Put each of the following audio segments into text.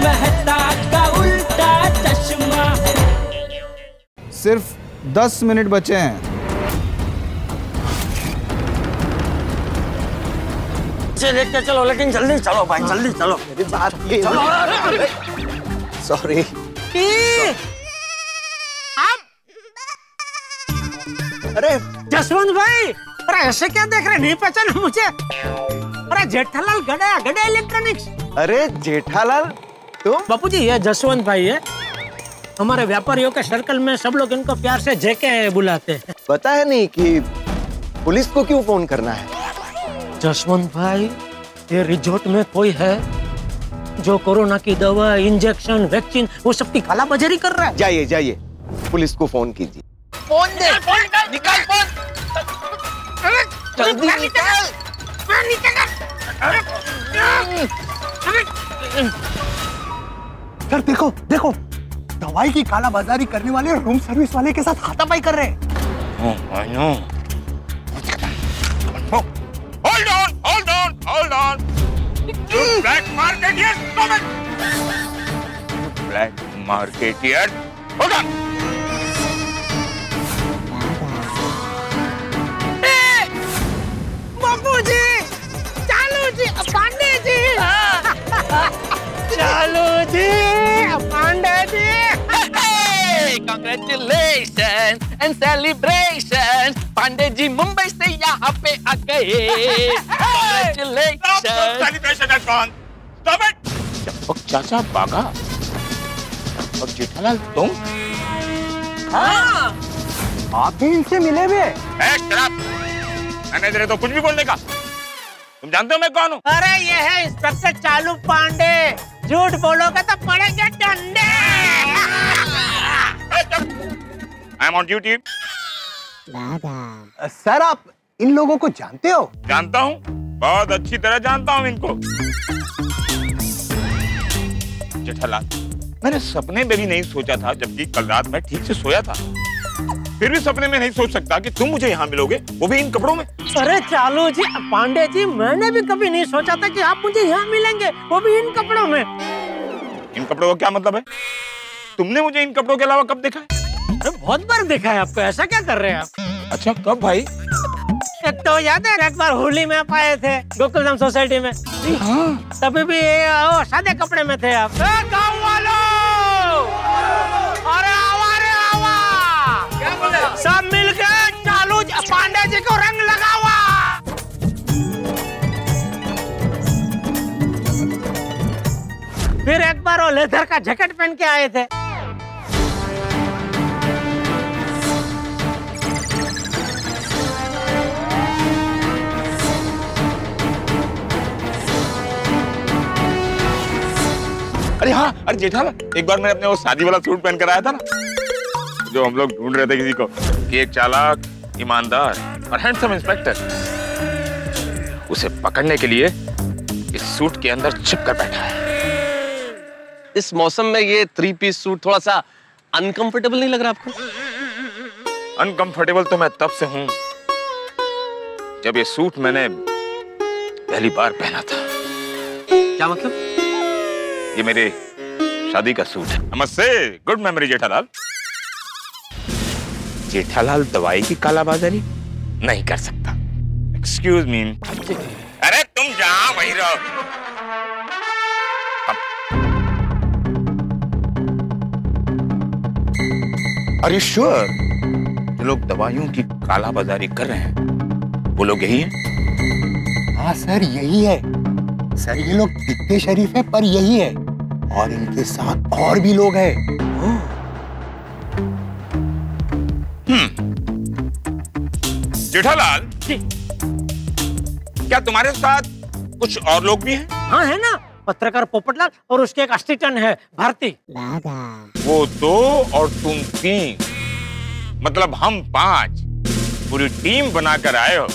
मेहता का उल्टा चश्मा। सिर्फ 10 मिनट बचे हैं। लेके चलो, लेकिन जल्दी चलो भाई, जल्दी चलो। मेरी बात चलो। सॉरी। अरे जसवंत भाई, अरे ऐसे क्या देख रहे, नहीं पहचाना मुझे? अरे जेठालाल गड़ा इलेक्ट्रॉनिक्स। अरे जेठालाल तुम? बापू जी, ये जसवंत भाई है। हमारे व्यापारियों के सर्कल में सब लोग इनको प्यार से जेके बुलाते हैं। पता है नहीं कि पुलिस को क्यों फोन करना है? जसवंत भाई, ये रिजॉर्ट में कोई है जो कोरोना की दवा, इंजेक्शन, वैक्सीन वो सब की कालाबाजारी कर रहा है। जाइए जाइए, पुलिस को फोन कीजिए। फोन दे, निकाल फोन। जल्दी निकाल। सर देखो देखो, दवाई की कालाबाजारी करने वाले रूम सर्विस वाले के साथ हाथापाई कर रहे हैं। I know. Hold on, hold on, hold on. You black marketeer, stop it. Black marketeer, hold on. बापू जी, चालू जी, पांडे जी, चालू जी, Pandey ji. Congratulations and celebrations. Pandey ji Mumbai से यहाँ पे आ गए। Congratulations. Celebration has gone. Stop it. Champak चाचा भागा और जेठालाल तुम? हाँ। आप भी इनसे मिले हुए? मैंने तेरे तो कुछ भी बोलने का। तुम जानते हो मैं कौन हूँ? अरे ये है इंस्पेक्टर चालू पांडे। झूठ बोलोगे तो पड़ेंगे डंडे। I am on duty. Sir आप इन लोगों को जानते हो? जानता हूँ, बहुत अच्छी तरह जानता हूँ इनको। जेठालाल, मैंने सपने में भी नहीं सोचा था, जबकि कल रात मैं ठीक से सोया था। फिर भी सपने में नहीं सोच सकता कि तुम मुझे यहाँ मिलोगे, वो भी इन कपड़ों में। अरे चालू जी, पांडे जी, मैंने भी कभी नहीं सोचा था कि आप मुझे यहाँ मिलेंगे, वो भी इन कपड़ों में। इन कपड़ों का क्या मतलब है? तुमने मुझे इन कपड़ों के अलावा कब देखा है? अरे बहुत बार देखा है आपको। ऐसा क्या कर रहे हैं आप? अच्छा, कब भाई? एक तो याद है, एक बार होली में आप आए थे गोकुलधाम सोसाइटी में। हाँ। तभी भी सादे कपड़े में थे आप। गाँव वालों, अरे आवा रे आवा, क्या बोले? सब मिलके चालू पांडे जी को रंग लगावा। फिर एक बार वो लेदर का जैकेट पहन के आए थे। अरे हाँ, अरे जेठालाल, एक बार मैंने अपने वो शादी वाला सूट पहन कर आया था ना, जो हम लोग ढूंढ रहे थे किसी को, कि एक चालाक, ईमानदार और हैंडसम इंस्पेक्टर उसे पकड़ने के लिए इस सूट के अंदर छिप कर बैठा है। इस मौसम में ये 3 पीस सूट थोड़ा सा अनकंफर्टेबल नहीं लग रहा आपको? अनकंफर्टेबल तो मैं तब से हूं जब ये सूट मैंने पहली बार पहना था। क्या मतलब? ये मेरे शादी का सूट है। नमस्ते, गुड मेमोरी जेठालाल। जेठालाल दवाई की कालाबाजारी नहीं कर सकता। Excuse me. अरे तुम जहां वहीं रहो। Are you sure? जो लोग दवाइयों की कालाबाजारी कर रहे हैं वो लोग यही हैं? हाँ सर, यही है। सर ये लोग दिखते शरीफ है पर यही है, और इनके साथ और भी लोग हैं। जेठालाल जी, क्या तुम्हारे साथ कुछ और लोग भी हैं? हाँ है ना, पत्रकार पोपटलाल और उसके एक असिस्टेंट है भारती। वो 2 और तुम 3, मतलब हम 5 पूरी टीम बनाकर आए हो।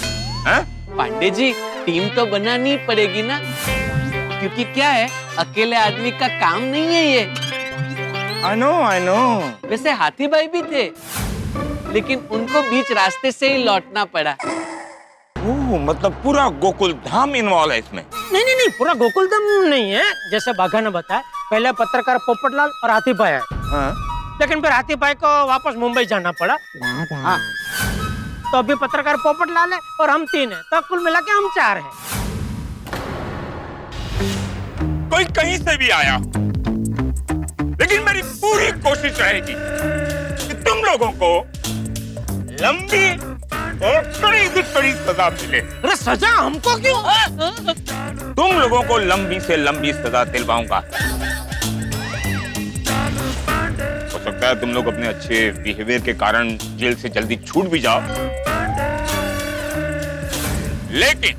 पांडे जी, टीम तो बनानी पड़ेगी ना, क्योंकि क्या है, अकेले आदमी का काम नहीं है ये। I know। वैसे हाथी भाई भी थे, लेकिन उनको बीच रास्ते से ही लौटना पड़ा। ओह, मतलब पूरा गोकुल धाम इन्वॉल्व है इसमें? नहीं, पूरा गोकुलधाम नहीं है। जैसे बाघा ने बताया, पहले पत्रकार पोपटलाल और हाथी भाई आए, हाँ? लेकिन फिर हाथी भाई को वापस मुंबई जाना पड़ा। हाँ। तो अभी पत्रकार पोपटलाल है और हम 3 हैं, तो कुल मिला के हम 4 हैं। कोई कहीं से भी आया, लेकिन मेरी पूरी कोशिश रहेगी कि तुम लोगों को लंबी और कड़ी से कड़ी सजा मिले। अरे सजा हमको क्यों? तुम लोगों को लंबी से लंबी सजा दिलवाऊंगा। हो सकता है तुम लोग अपने अच्छे बिहेवियर के कारण जेल से जल्दी छूट भी जाओ, लेकिन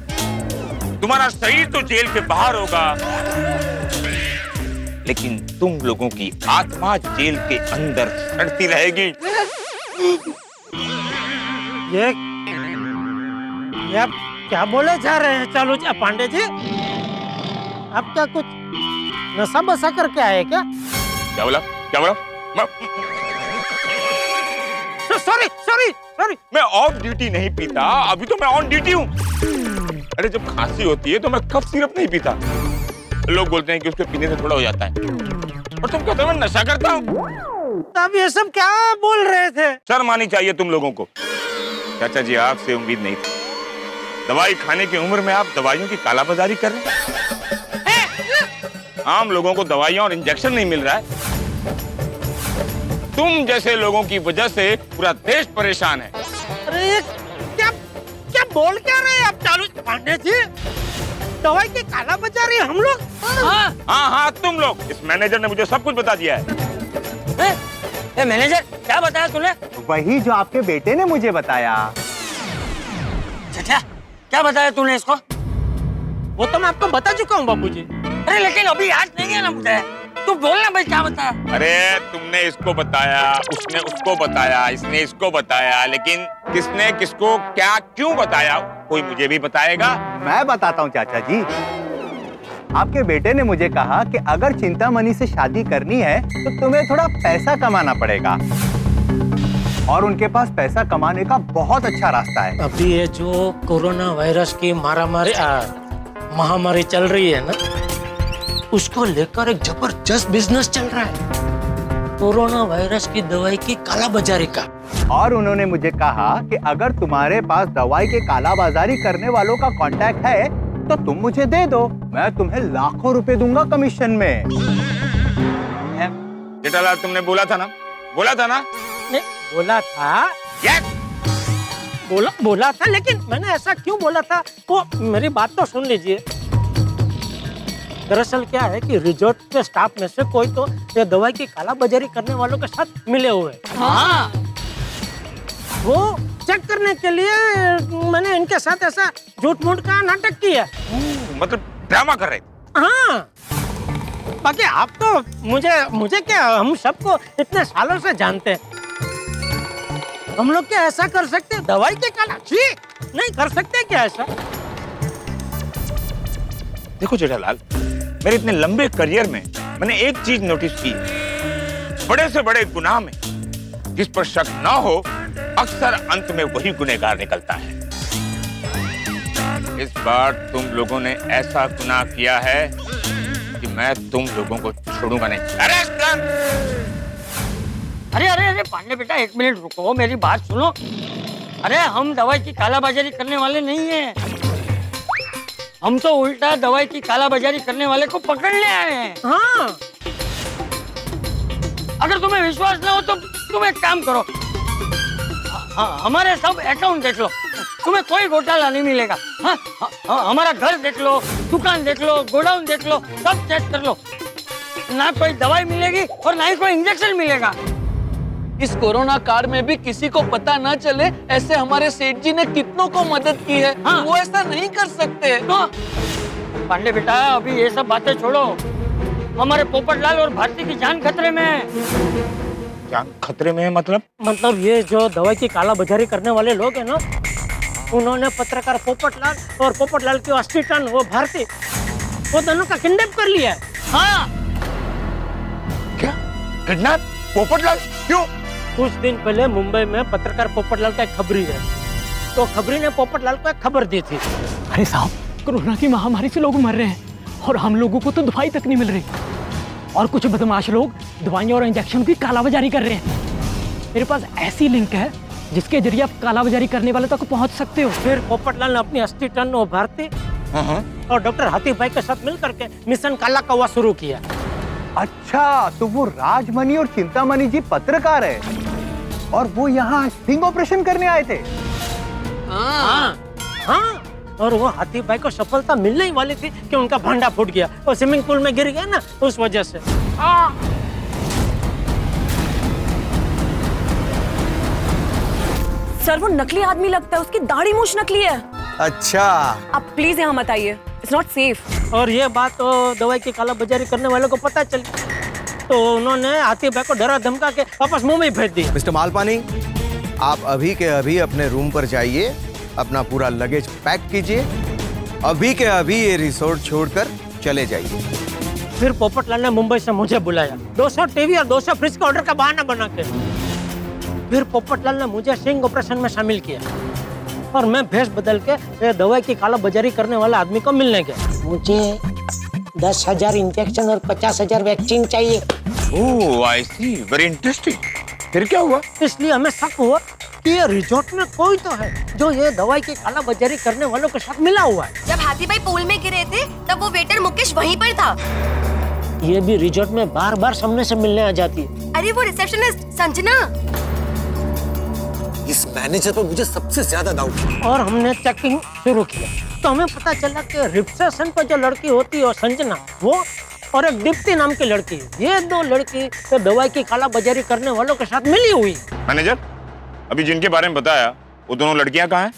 तुम्हारा शरीर तो जेल के बाहर होगा, लेकिन तुम लोगों की आत्मा जेल के अंदर सड़ती रहेगी। ये आप क्या बोले जा रहे हैं चालू पांडे जी? आप क्या कुछ नशा बसा करके आए क्या? क्या बोला? क्या बोला? सॉरी सॉरी सॉरी, मैं ऑफ ड्यूटी नहीं पीता, अभी तो मैं ऑन ड्यूटी हूँ। अरे जब खांसी होती है तो मैं कफ सिरप नहीं पीता। लोग बोलते हैं कि उसके पीने से थोड़ा हो जाता है, और तुम कहते हो मैं नशा करता हूँ। तब ये सब क्या बोल रहे थे? शर्म आनी चाहिए तुम लोगों को। चाचा जी, आपसे उम्मीद नहीं थी। दवाई खाने की उम्र में आप दवाइयों की कालाबाजारी कर रहे हैं। आम लोगों को दवाइयां और इंजेक्शन नहीं मिल रहा है। तुम जैसे लोगों की वजह से पूरा देश परेशान है। अरे क्या क्या बोल क्या रहे हैं आप चालू पांडे जी? दवाई की कालाबाजारी हम लोग? हाँ, तुम लोग। इस मैनेजर ने मुझे सब कुछ बता दिया है। मैनेजर क्या बताया तूने? वही जो आपके बेटे ने मुझे बताया। चाचा क्या बताया तूने इसको? वो तो मैं आपको बता चुका हूँ बाबूजी। अरे लेकिन अभी याद नहीं है ना मुझे। तू बोलना भाई, क्या बताया? अरे तुमने इसको बताया, उसने उसको बताया, इसने इसको बताया, लेकिन किसने किसको क्या क्यों बताया कोई मुझे भी बताएगा? मैं बताता हूँ चाचा जी। आपके बेटे ने मुझे कहा कि अगर चिंतामणि से शादी करनी है तो तुम्हें थोड़ा पैसा कमाना पड़ेगा, और उनके पास पैसा कमाने का बहुत अच्छा रास्ता है। अभी ये जो कोरोना वायरस की महामारी चल रही है ना, उसको लेकर एक जबरदस्त बिजनेस चल रहा है, कोरोना वायरस की दवाई की कालाबाजारी का। और उन्होंने मुझे कहा कि अगर तुम्हारे पास दवाई के कालाबाजारी करने वालों का कांटेक्ट है तो तुम मुझे दे दो, मैं तुम्हें लाखों रुपए दूंगा कमीशन में। जेठालाल, तुमने बोला था ना? बोला था ना? नहीं बोला था। यस, बोला था, लेकिन मैंने ऐसा क्यों बोला था वो मेरी बात तो सुन लीजिए। दरअसल क्या है कि रिजॉर्ट के स्टाफ में से कोई तो ये दवाई की कालाबाजारी करने वालों के साथ मिले हुए। हाँ। वो चेक करने के लिए मैंने इनके साथ ऐसा झूठ मूठ का नाटक किया। मतलब ड्रामा कर रहे थे? हाँ। बाकी आप तो मुझे क्या, हम सबको इतने सालों से जानते हैं। हम लोग क्या ऐसा कर सकते? दवाई के काला नहीं कर सकते क्या ऐसा? देखो जेठालाल, मेरे इतने लंबे करियर में मैंने एक चीज नोटिस की, बड़े से बड़े गुनाह में जिस पर शक ना हो, अक्सर अंत में वही गुनहगार निकलता है। इस बार तुम लोगों ने ऐसा गुनाह किया है कि मैं तुम लोगों को छोड़ूंगा नहीं। अरेस्ट कर! अरे अरे अरे पांडे बेटा, एक मिनट रुको, मेरी बात सुनो। अरे हम दवाई की कालाबाजारी करने वाले नहीं हैं। हम तो उल्टा दवाई की कालाबाजारी करने वाले को पकड़ने आए हैं। हाँ। अगर तुम्हें विश्वास ना हो तो तुम एक काम करो, हमारे सब अकाउंट देख लो, तुम्हें कोई घोटाला नहीं मिलेगा। हाँ, हमारा घर देख लो, दुकान देख लो, गोडाउन देख लो, सब चेक कर लो। ना कोई दवाई मिलेगी और ना ही कोई इंजेक्शन मिलेगा। इस कोरोना काल में भी किसी को पता न चले, ऐसे हमारे सेठ जी ने कितनों को मदद की है। हाँ। वो ऐसा नहीं कर सकते। तो पांडे बेटा, अभी ये सब बातें छोड़ो। हमारे पोपटलाल और भारती की जान खतरे में है। जान खतरे में है? मतलब ये जो दवाई की कालाबाजारी करने वाले लोग हैं ना, उन्होंने पत्रकार पोपटलाल और पोपटलाल की असिस्टेंट वो भारती, वो दोनों का किडनैप कर लिया है। हाँ। क्या? किडनैप? पोपटलाल? क्यों? कुछ दिन पहले मुंबई में पत्रकार पोपटलाल का एक खबरी है, तो खबरी ने पोपटलाल को एक खबर दी थी। अरे साहब, कोरोना की महामारी से लोग मर रहे हैं और हम लोगों को तो दवाई तक नहीं मिल रही। और कुछ बदमाश लोग दवाइयों और इंजेक्शन की कालाबाजारी कर रहे हैं। मेरे पास ऐसी लिंक है जिसके जरिए आप कालाबाजारी करने वाले तक पहुंच सकते हो। फिर पोपटलाल ने अपनी असिस्टेंट और भारती और डॉक्टर हाथी भाई के साथ मिल करके मिशन काला कौवा शुरू किया। अच्छा, तो वो राजमणि और चिंतामणि जी पत्रकार है और वो यहाँ स्टिंग ऑपरेशन करने आए थे। हाँ हाँ, और वो हाथी भाई को सफलता मिलने ही वाली थी कि उनका भांडा फूट गया और स्विमिंग पूल में गिर गया ना, उस वजह से। सर वो नकली आदमी लगता है, उसकी दाढ़ी मूछ नकली है। अच्छा, आप प्लीज यहाँ मत आइए, इट्स नॉट सेफ। और ये बात तो दवाई की कालाबाजारी करने वालों को पता चली तो उन्होंने हाथी भाई को डरा धमका के वापस मुंबई भेज दिया। मिस्टर मालपानी, आप अभी के अभी अपने रूम पर जाइए, अपना पूरा लगेज पैक कीजिए, अभी के अभी ये रिसोर्ट छोड़कर चले जाइए। फिर पोपटलाल ने मुंबई से मुझे बुलाया 200 टीवी और 200 फ्रिज का ऑर्डर का बहाना बना के। फिर पोपटलाल ने मुझे स्टिंग ऑपरेशन में शामिल किया और मैं भेष बदल के दवाई की कालाबाजारी करने वाले आदमी को मिलने गया। मुझे 10,000 इंजेक्शन और 50,000 वैक्सीन चाहिए। ओह, आई सी, वेरी इंटरेस्टिंग। फिर क्या हुआ? इसलिए हमें शक हुआ कि ये रिजॉर्ट में कोई तो है जो ये दवाई की कालाबाजारी करने वालों के साथ मिला हुआ है। जब हाथी भाई पूल में गिरे थे तब वो वेटर मुकेश वहीं पर था। ये भी रिजॉर्ट में बार बार सामने से मिलने आ जाती है। अरे वो रिसेप्शनिस्ट संजना। इस मैनेजर पर मुझे सबसे ज्यादा डाउट है। और हमने चेकिंग शुरू किया तो हमें पता चला कि रिसेप्शन पर जो लड़की होती है और संजना वो, और एक दीप्ति नाम की लड़की, ये दो लड़की तो दवाई की कालाबाजारी करने वालों के साथ मिली हुई। मैनेजर, अभी जिनके बारे में बताया वो दोनों लड़कियां कहाँ हैं?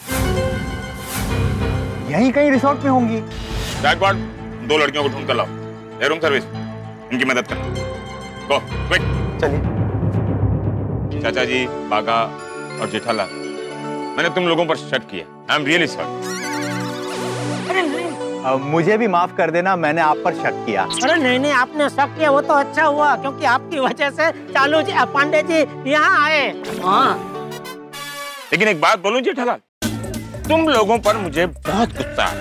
यहीं कहीं रिसोर्ट में होंगी। गायकवाड़, 2 लड़कियों को ढूंढ कर लाओ। ए रूम सर्विस, इनकी मदद कर। गो, क्विक। चलिए। चाचा जी, बागा और जेठालाल, मैंने तुम लोगों पर शक किया। I am really sorry. मुझे भी माफ कर देना, मैंने आप पर शक किया। अरे नहीं नहीं, आपने शक किया वो तो अच्छा हुआ, क्योंकि आपकी वजह से चालू जी पांडे जी यहाँ आए। हाँ, लेकिन एक बात बोलूं जेठालाल, तुम लोगों पर मुझे बहुत गुस्सा है।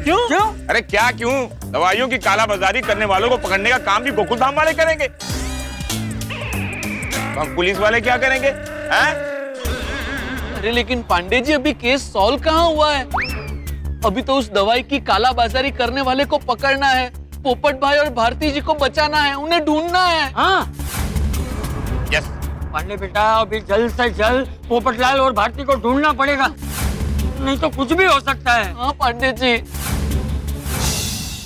क्यों? अरे क्या क्यों? दवाइयों की कालाबाजारी करने वालों को पकड़ने का काम भी गोकुल धाम वाले करेंगे, तो हम पुलिस वाले क्या करेंगे? हैं? अरे लेकिन पांडे जी, अभी केस सॉल्व कहाँ हुआ है? अभी तो उस दवाई की कालाबाजारी करने वाले को पकड़ना है, पोपट भाई और भारती जी को बचाना है, उन्हें ढूंढना है। हाँ यस पांडे बेटा, अभी जल्द से जल्द पोपटलाल और भारती को ढूंढना पड़ेगा, नहीं तो कुछ भी हो सकता है। हाँ पांडे जी।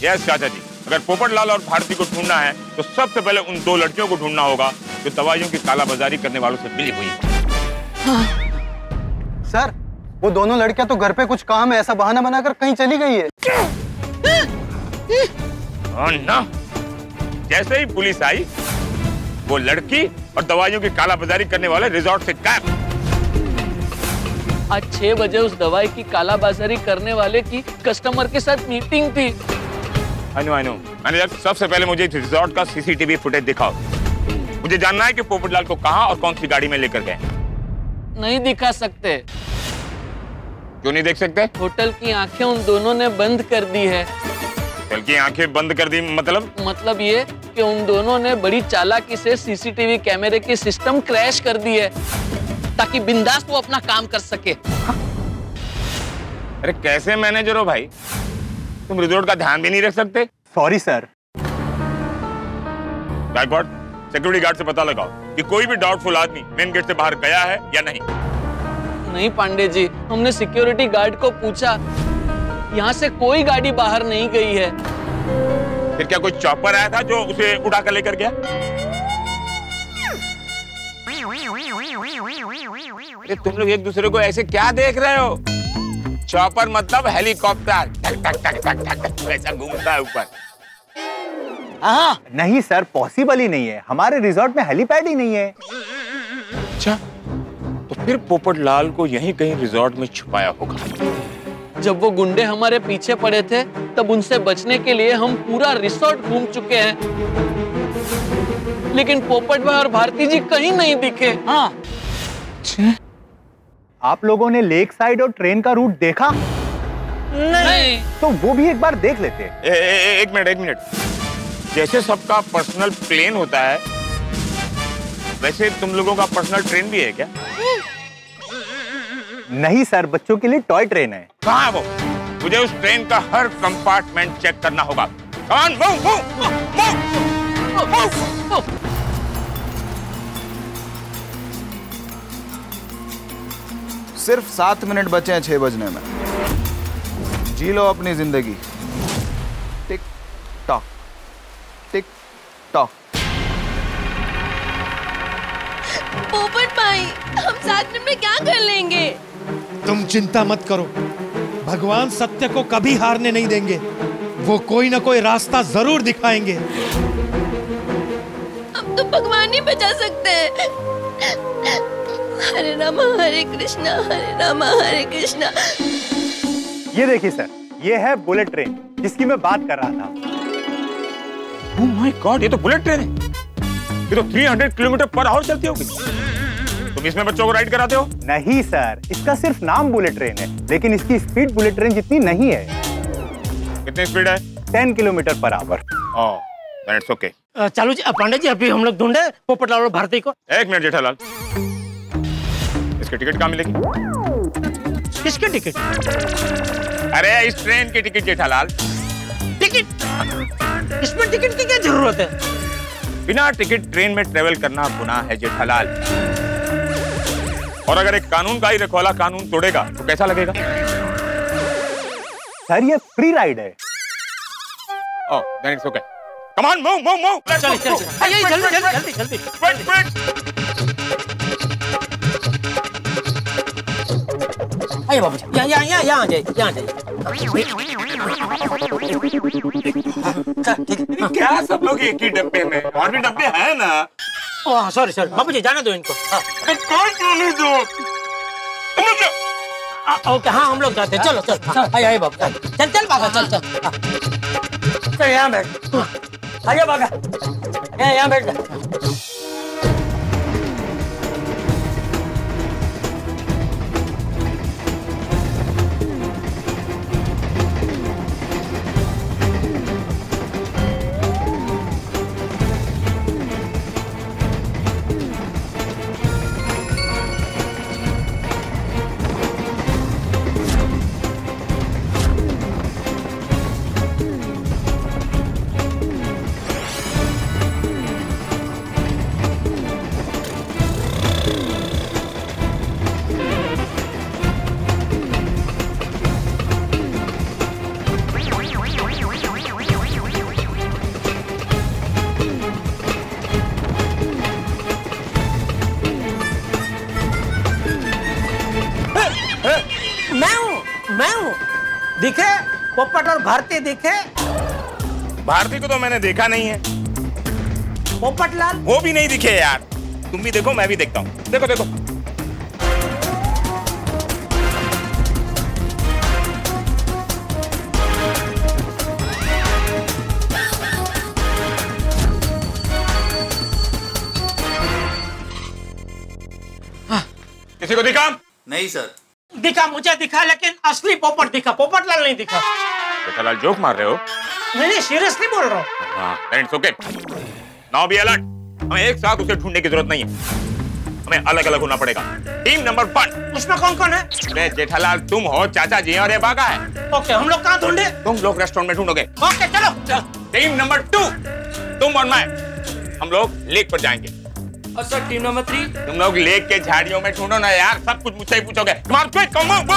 यस चाचा जी, अगर पोपटलाल और भारती को ढूंढना है तो सबसे पहले उन 2 लड़कियों को ढूंढना होगा जो दवाइयों की कालाबाजारी करने वालों से मिली हुई है। सर, वो दोनों लड़कियां तो घर पे कुछ काम है ऐसा बहाना बनाकर कहीं चली गई है। ना, जैसे ही पुलिस आई वो लड़की और दवाइयों की कालाबाजारी करने वाले रिजॉर्ट से गायब। आज 6 बजे उस दवाई की कालाबाजारी करने वाले की कस्टमर के साथ मीटिंग थी। I know. मैनेजर, सबसे पहले मुझे इस रिजॉर्ट का सीसीटीवी फुटेज दिखाओ। मुझे जानना है कि पोपटलाल को कहां और कौन सी गाड़ी में लेकर गए। नहीं दिखा सकते। क्यों नहीं देख सकते? होटल की आंखें उन दोनों ने बंद कर दी है। होटल की आंखें बंद कर दी मतलब ये कि उन दोनों ने बड़ी चालाकी से सीसीटीवी कैमरे की सिस्टम क्रैश कर दी है ताकि बिंदास वो अपना काम कर सके। अरे कैसे मैनेजर हो भाई, तुम रिजॉर्ट का ध्यान भी नहीं रख सकते? Sorry sir. Gaikwad, security guard से पता लगाओ कि कोई भी डाउटफुल आदमी मेन गेट से बाहर गया है या नहीं। नहीं पांडे जी, हमने सिक्योरिटी गार्ड को पूछा, यहाँ से कोई गाड़ी बाहर नहीं गई है। फिर क्या कोई चॉपर आया था जो उसे उठा कर लेकर गया? तुम लोग एक दूसरे को ऐसे क्या देख रहे हो? चॉपर मतलब हेलीकॉप्टर, टक टक टक टक टक टक ऐसा घूमता है ऊपर। नहीं सर, पॉसिबल ही नहीं है, हमारे रिजॉर्ट में हेलीपैड ही नहीं है। अच्छा, तो फिर पोपटलाल को यहीं कहीं रिजॉर्ट में छुपाया होगा। जब वो गुंडे हमारे पीछे पड़े थे तब उनसे बचने के लिए हम पूरा रिसॉर्ट घूम चुके हैं, लेकिन पोपट भाई और भारती जी कहीं नहीं दिखे। हाँ, आप लोगों ने लेक साइड और ट्रेन का रूट देखा? नहीं। तो वो भी एक बार देख लेते। एक मिनट। जैसे सबका पर्सनल प्लेन होता है, वैसे तुम लोगों का पर्सनल ट्रेन भी है क्या? नहीं सर, बच्चों के लिए टॉय ट्रेन है। कहाँ है वो? मुझे उस ट्रेन का हर कंपार्टमेंट चेक करना होगा। Come on, move, move, move. सिर्फ 7 मिनट बचे हैं 6 बजने में। जी लो अपनी जिंदगी। Tick tock, tick tock. पोपट भाई, हम 7 मिनट में क्या कर लेंगे? तुम चिंता मत करो, भगवान सत्य को कभी हारने नहीं देंगे। वो कोई ना कोई रास्ता जरूर दिखाएंगे। अब तो भगवान ही बचा सकते हैं। हरे रामा हरे कृष्णा, हरे रामा हरे कृष्णा। ये देखिए सर, ये है बुलेट ट्रेन जिसकी मैं बात कर रहा था। Oh my God, ये तो बुलेट ट्रेन है। ये तो 300 किलोमीटर पर आवर चलती होगी। तुम इसमें बच्चों को राइड कराते हो? नहीं सर, इसका सिर्फ नाम बुलेट ट्रेन है, लेकिन इसकी स्पीड बुलेट ट्रेन जितनी नहीं है। कितनी स्पीड है? 10 kilometre per hour. Oh, then it's okay. चालू जी, पांडे जी, अभी हम लोग ढूंढे पोपटलाल और भारती को। 1 मिनट जेठालाल, इसकी टिकट कहाँ मिलेगी? किसकी टिकट? अरे इस ट्रेन की टिकट जेठालाल। टिकट? इसमें टिकट की क्या जरूरत है? बिना टिकट ट्रेन में ट्रेवल करना गुनाह है जेठालाल। और अगर एक कानून का ही रखवाला कानून तोड़ेगा तो कैसा लगेगा? सर ये फ्री राइड है। Oh, then it's okay. Come on, move, move, move. Let's चल, go. आइए, जल्दी। Wait, wait. आइए बाबू जी, यहाँ आ जाइए। क्या सब लोग एक ही डब्बे में? और भी डब्बे हैं ना? ओह सॉरी बाबू जी, जाने दो इनको। कौन दो? ओके, हाँ हम लोग जाते हैं। चलो आइए बाबू, चल बाबा, चल यहाँ बैठ। आइए बाबा, यहाँ बैठ जा। मैं हूँ। दिखे पोपट और भारती दिखे? भारती को तो मैंने देखा नहीं है। पोपटलाल? वो भी नहीं दिखे यार। तुम भी देखो, मैं भी देखता हूँ। देखो। किसी को दिखा? नहीं सर। दिखा, मुझे दिखा, लेकिन असली पोपट दिखा, पोपटलाल नहीं दिखा। जेठालाल जोक मार रहे हो? नहीं, सीरियसली बोल रहा हूँ। हाँ, it's okay. Now be alert. हमें एक साथ उसे ढूंढने की जरूरत नहीं है। हमें अलग अलग होना पड़ेगा। Team number 1। उसमें कौन कौन है? मैं जेठालाल, तुम हो, चाचा जी और ये बागा है। ओके, हम लोग कहाँ ढूंढे? तुम लोग रेस्टोरेंट में ढूंढोगे। ओके, चलो। टीम नंबर 2, तुम और मैं, हम लोग लेक पर जाएंगे। और सर टीम नंबर 3? तुम लोग लेक के झाड़ियों में ढूंढो ना यार, सब कुछ मुझसे ही पूछोगे। Come on.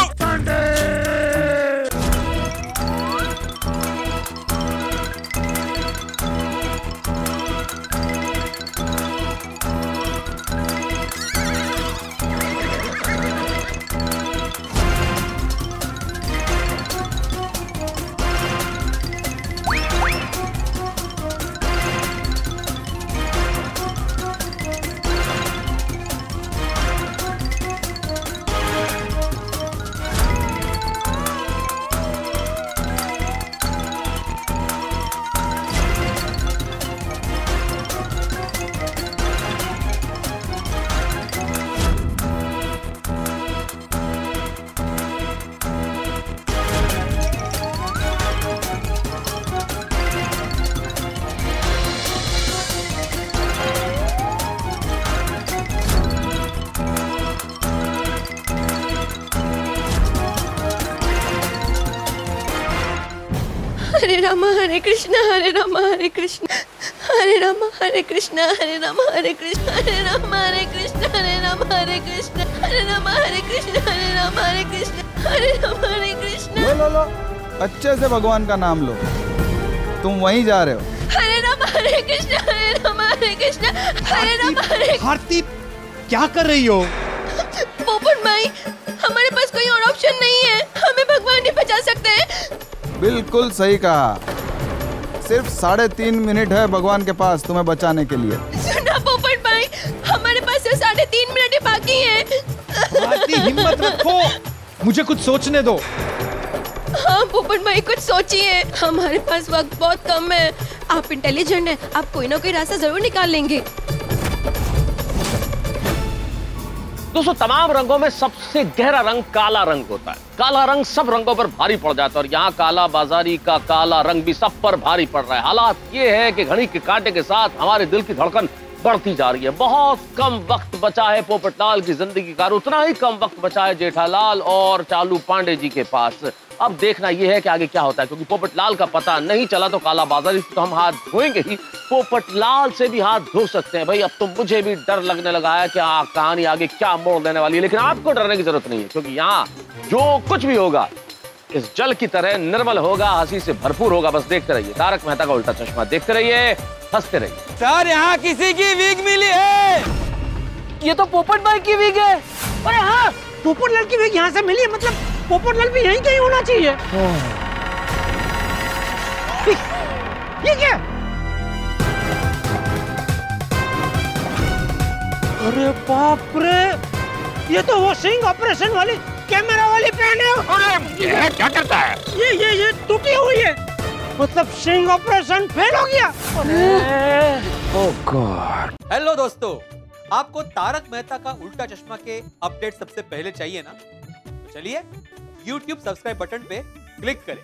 हरे राम हरे कृष्णा हरे राम हरे कृष्णा हरे राम हरे कृष्णा हरे राम हरे कृष्णा हरे राम हरे कृष्णा हरे राम हरे कृष्णा हरे राम हरे कृष्णा हरे राम हरे कृष्णा हरे राम हरे कृष्णा। लो अच्छे से भगवान का नाम लो। तुम वहीं जा रहे हो। हरे राम हरे कृष्णा हरे राम हरे कृष्णा हरे राम हरे। भारती क्या कर रही हो? पोपट भाई हमारे पास कोई और ऑप्शन नहीं है, हमें भगवान नहीं बचा सकते। बिल्कुल सही कहा। सिर्फ 3.5 मिनट है भगवान के पास तुम्हें बचाने के लिए। सुना पोपट भाई, हमारे पास सिर्फ 3.5 मिनट ही बाकी है। भारती हिम्मत रखो, मुझे कुछ सोचने दो। हाँ पोपट भाई कुछ सोचिए, हमारे पास वक्त बहुत कम है। आप इंटेलिजेंट हैं, आप कोई ना कोई रास्ता जरूर निकाल लेंगे। दोस्तों, तमाम रंगों में सबसे गहरा रंग काला रंग होता है। काला रंग सब रंगों पर भारी पड़ जाता है और यहाँ काला बाजारी का काला रंग भी सब पर भारी पड़ रहा है। हालात ये है कि घड़ी के कांटे के साथ हमारे दिल की धड़कन बढ़ती जा रही है। बहुत कम वक्त बचा है पोपटलाल की जिंदगी का, उतना ही कम वक्त बचा है जेठालाल और चालू पांडे जी के पास। अब देखना यह है कि आगे क्या होता है, क्योंकि पोपटलाल का पता नहीं चला तो काला बाजारी से तो हम हाथ धोएंगे ही, पोपटलाल से भी हाथ धो सकते हैं। भाई अब तो मुझे भी डर लगने लगा है कि कहानी आगे क्या मोड़ लेने वाली है, लेकिन आपको डरने की जरूरत नहीं है, क्योंकि यहाँ जो कुछ भी होगा इस जल की तरह निर्मल होगा, हंसी से भरपूर होगा। बस देखते रहिए तारक मेहता का उल्टा चश्मा, देखते रहिए, हंसते रहिए। सर यहाँ किसी की विग मिली है। ये तो पोपट भाई की विग है। अरे हाँ, पोपटलाल की विग यहाँ से मिली है, मतलब पोपटलाल भी यहीं कहीं होना चाहिए। ये क्या? अरे बाप रे, ये तो वो सिंह ऑपरेशन वाली कैमरा वाली पेन है। अरे ये क्या करता है? ये टूटी हुई है, मतलब सिंह ऑपरेशन फेल हो गया। ओह गॉड। हेलो दोस्तों, आपको तारक मेहता का उल्टा चश्मा के अपडेट सबसे पहले चाहिए ना? चलिए YouTube सब्सक्राइब बटन पे क्लिक करें।